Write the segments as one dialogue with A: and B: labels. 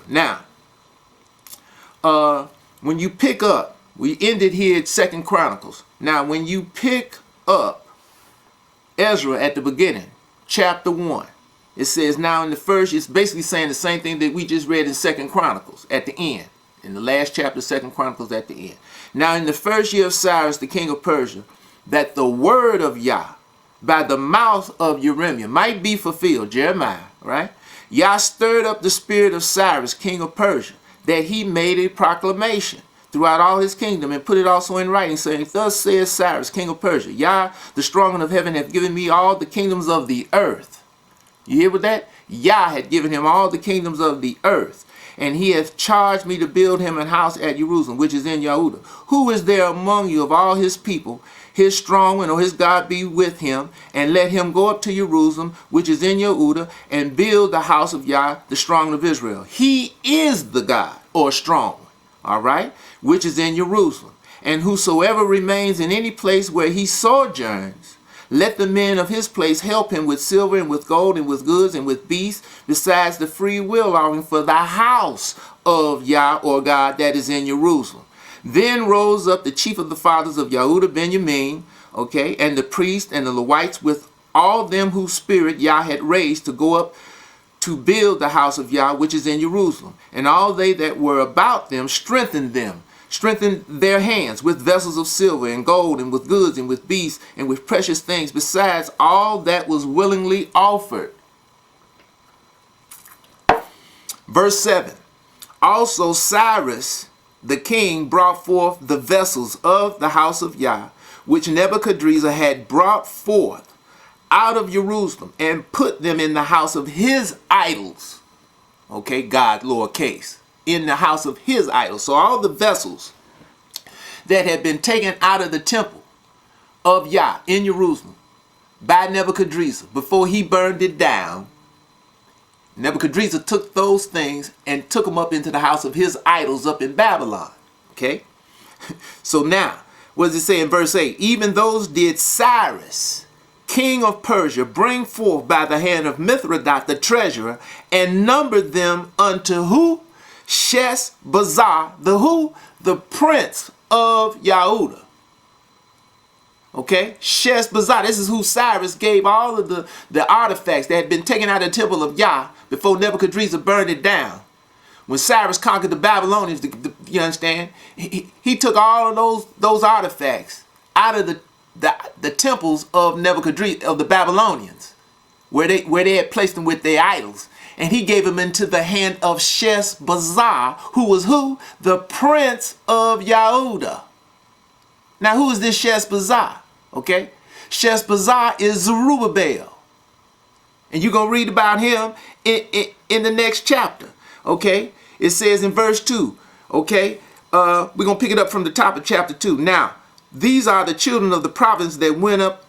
A: Now, when you pick up, we ended here at 2 Chronicles. Now, when you pick up Ezra at the beginning, chapter 1, it says, now in the first, it's basically saying the same thing that we just read in 2 Chronicles at the end. In the last chapter, 2 Chronicles at the end. Now in the first year of Cyrus, the king of Persia, that the word of Yah by the mouth of Jeremiah might be fulfilled, Jeremiah, right? Yah stirred up the spirit of Cyrus, king of Persia, that he made a proclamation throughout all his kingdom, and put it also in writing, saying, thus says Cyrus, king of Persia, Yah, the strong one of heaven, hath given me all the kingdoms of the earth. You hear with that? Yah had given him all the kingdoms of the earth, and he hath charged me to build him an house at Jerusalem, which is in Yehuda. Who is there among you of all his people, his strong one or his God be with him, and let him go up to Jerusalem, which is in Yehuda, and build the house of Yah, the strong one of Israel. He is the God, or strong one, all right, which is in Jerusalem. And whosoever remains in any place where he sojourns, let the men of his place help him with silver and with gold and with goods and with beasts, besides the free will offering for the house of Yah, or God, that is in Jerusalem. Then rose up the chief of the fathers of Yehuda, Benjamin, okay, and the priests and the Levites, with all them whose spirit Yah had raised to go up to build the house of Yah, which is in Jerusalem. And all they that were about them strengthened their hands with vessels of silver and gold and with goods and with beasts and with precious things, besides all that was willingly offered. Verse 7. Also Cyrus the king brought forth the vessels of the house of Yah, which Nebuchadnezzar had brought forth out of Jerusalem, and put them in the house of his idols. Okay, God, lowercase. In the house of his idols. So all the vessels that had been taken out of the temple of Yah in Jerusalem by Nebuchadnezzar before he burned it down, Nebuchadnezzar took those things and took them up into the house of his idols up in Babylon. Okay? So now, what does it say in verse 8? Even those did Cyrus, king of Persia, bring forth by the hand of Mithridates the treasurer, and numbered them unto who? Sheshbazzar, the who? The prince of Yehuda. Okay? Sheshbazzar, this is who Cyrus gave all of the artifacts that had been taken out of the temple of Yah before Nebuchadnezzar burned it down. When Cyrus conquered the Babylonians, you understand? He took all of those artifacts out of the temples of Nebuchadnezzar, of the Babylonians, where they had placed them with their idols. And he gave them into the hand of Sheshbazzar, who was who? The prince of Yehuda. Now, who is this Sheshbazzar? Okay? Sheshbazzar is Zerubbabel. And you're going to read about him in the next chapter. Okay? It says in verse 2. Okay? We're going to pick it up from the top of chapter 2. Now, these are the children of the province that went up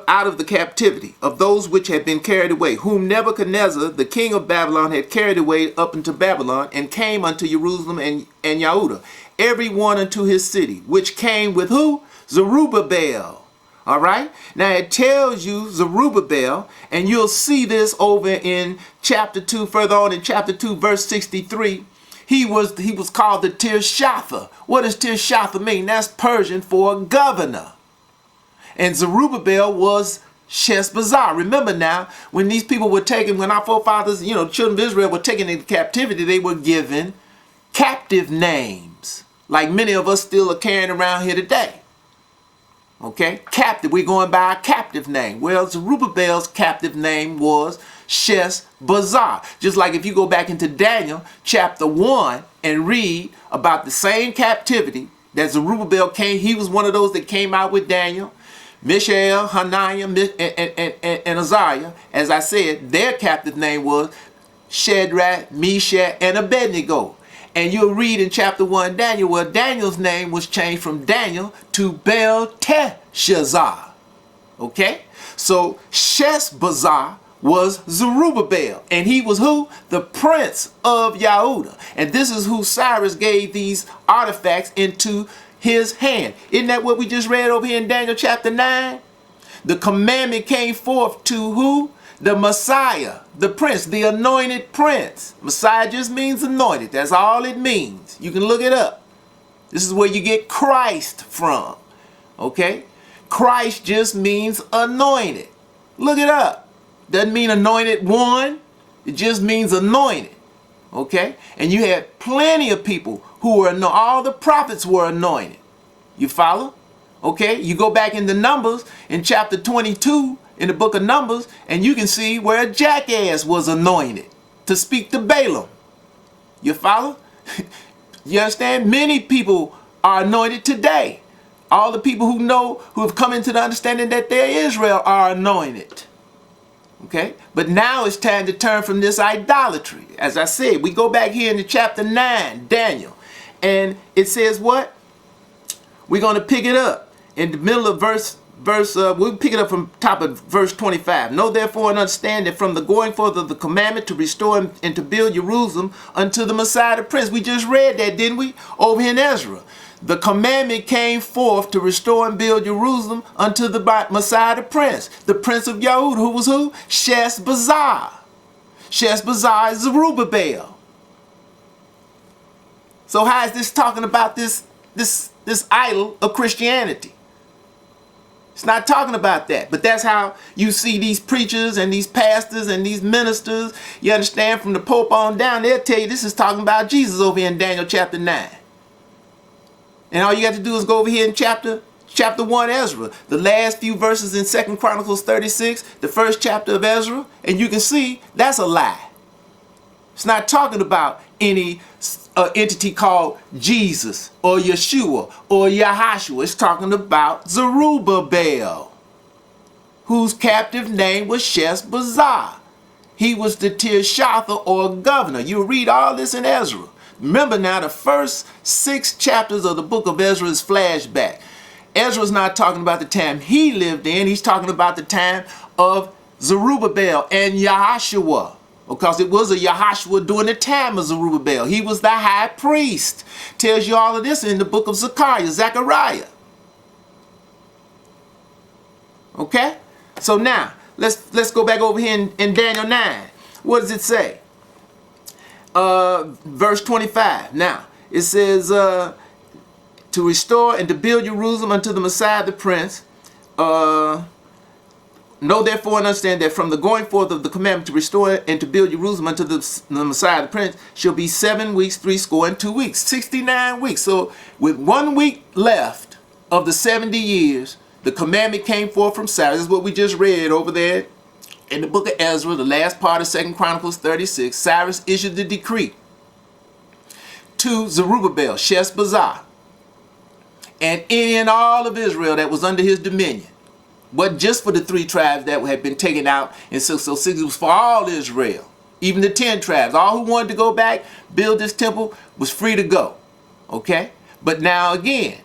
A: out of the captivity of those which had been carried away, whom Nebuchadnezzar, the king of Babylon, had carried away up into Babylon, and came unto Jerusalem and Yehuda, every one unto his city, which came with who? Zerubbabel. All right? Now it tells you Zerubbabel, and you'll see this over in chapter 2, further on in chapter 2, verse 63. He was called the Tirshatha. What does Tirshatha mean? That's Persian for governor. And Zerubbabel was Sheshbazzar. Remember now, when these people were taken, when our forefathers, the children of Israel were taken into captivity, they were given captive names, like many of us still are carrying around here today. Okay, captive, we're going by a captive name. Well, Zerubbabel's captive name was Sheshbazzar. Just like if you go back into Daniel chapter 1 and read about the same captivity that Zerubbabel came, he was one of those that came out with Daniel, Mishael, Hananiah, and Azariah. As I said, their captive name was Shadrach, Meshach, and Abednego. And you'll read in chapter 1 Daniel where Daniel's name was changed from Daniel to Belteshazzar. Okay? So Sheshbazzar was Zerubbabel. And he was who? The prince of Yehuda. And this is who Cyrus gave these artifacts into his hand. Isn't that what we just read over here in Daniel chapter 9? The commandment came forth to who? The Messiah, the prince, the anointed prince. Messiah just means anointed. That's all it means. You can look it up. This is where you get Christ from. Okay? Christ just means anointed. Look it up. Doesn't mean anointed one. It just means anointed. Okay? And you had plenty of people who were anointed. All the prophets were anointed. You follow? Okay? You go back in the Numbers in chapter 22 in the book of Numbers, and you can see where a jackass was anointed to speak to Balaam. You follow? You understand? Many people are anointed today. All the people who know, who have come into the understanding that they're Israel, are anointed. Okay? But now it's time to turn from this idolatry. As I said, we go back here into chapter 9, Daniel, and it says what? We're going to pick it up in the middle of we'll pick it up from top of verse 25. Know therefore and understand that from the going forth of the commandment to restore and to build Jerusalem unto the Messiah the Prince. We just read that, didn't we? Over here in Ezra. The commandment came forth to restore and build Jerusalem unto the Messiah the Prince. The Prince of Yahud, who was who? Sheshbazzar. Sheshbazzar is Zerubbabel. So how is this talking about this idol of Christianity? It's not talking about that, but that's how you see these preachers and these pastors and these ministers, you understand, from the Pope on down, they'll tell you this is talking about Jesus over here in Daniel chapter 9. And all you got to do is go over here in chapter 1 Ezra, the last few verses in 2 Chronicles 36, the first chapter of Ezra, and you can see that's a lie. It's not talking about any entity called Jesus or Yeshua or YHWH. It's talking about Zerubbabel, whose captive name was Sheshbazzar. He was the Tirshatha or governor. You read all this in Ezra. Remember now, the first 6 chapters of the book of Ezra is flashback. Ezra's not talking about the time he lived in. He's talking about the time of Zerubbabel and Yahshua. Because it was a Yahshua during the time of Zerubbabel. He was the high priest. Tells you all of this in the book of Zechariah. Okay? So now, let's go back over here in Daniel 9. What does it say? Verse 25. Now, it says, to restore and to build Jerusalem unto the Messiah the Prince, know therefore and understand that from the going forth of the commandment to restore and to build Jerusalem unto the Messiah the Prince shall be 7 weeks, 62 weeks, 69 weeks. So with 1 week left of the 70 years, the commandment came forth from Cyrus. This is what we just read over there in the book of Ezra, the last part of 2 Chronicles 36. Cyrus issued the decree to Zerubbabel, Sheshbazzar, and any and all of Israel that was under his dominion. But just for the 3 tribes that had been taken out in 606, it was for all Israel. Even the 10 tribes, all who wanted to go back, build this temple, was free to go. Okay? But now again,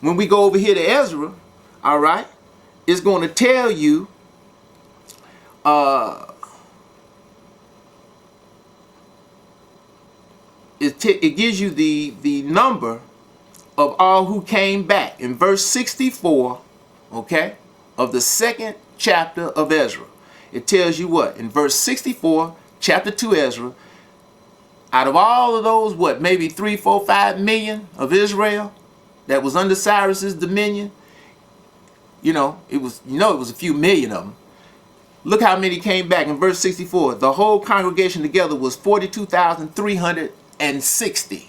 A: when we go over here to Ezra, all right, it's going to tell you, it gives you the number of all who came back. In verse 64, okay, of the 2nd chapter of Ezra, it tells you what? In verse 64, chapter 2 Ezra, out of all of those, what, maybe 3, 4, 5 million of Israel that was under Cyrus's dominion, it was a few million of them. Look how many came back in verse 64. The whole congregation together was 42,360.